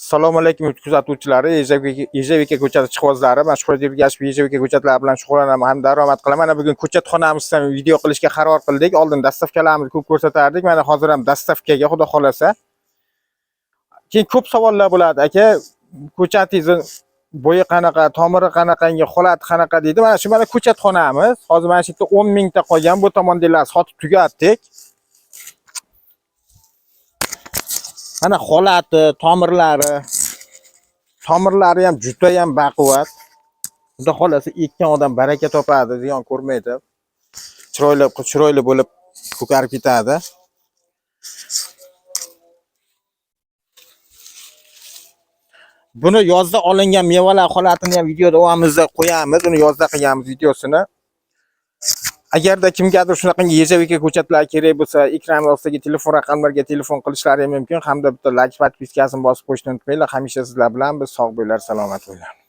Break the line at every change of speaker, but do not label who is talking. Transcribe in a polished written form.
Assalomu alaykum kuzatuvchilari, Ejevika ko'chati ishqibozlari. Men Shuhrat Ergashev Ejevika ko'chatlari bilan shug'ullanaman ham daromad qilaman. Mana bugun ko'chatxonamizdan video qilishga qaror qildik. Oldin dastavkalarimizni ko'p ko'rsatardik. Mana hozir ham dastavkaga xudo xolasa. Keyin ko'p savollar bo'ladi. Aka, ko'chatingizni bo'yi qanaqa, tomiri qanaqangi, holati qanaqa deydi. Mana shu mana ko'chatxonamiz. Hozir mana shu yerda 10 mingta qolgan. Bu tomondagilar sotib tugatdik. Mana holati, tomirlari ham juda ham baquvvat. Xudo xolasa ekkan odam baraka topadi, ziyon ko'rmaydi. Chiroyli bo'lib ko'karib ketadi. Buni yozda olingan mevalar holatini ham video davomimizda qo'yamiz. Uni yozda qilganmiz videosini. Agarda kimgadir shunaqangi Ejevika ko'chatlar kerak bo'lsa, ekran ostidagi telefon raqamlariga telefon qilishlari mumkin. Hamda bitta like, podpiskasini bosib qo'yishni unutmanglar. Hamisha sizlar bilan biz sog' bo'linglar, salomat bo'linglar.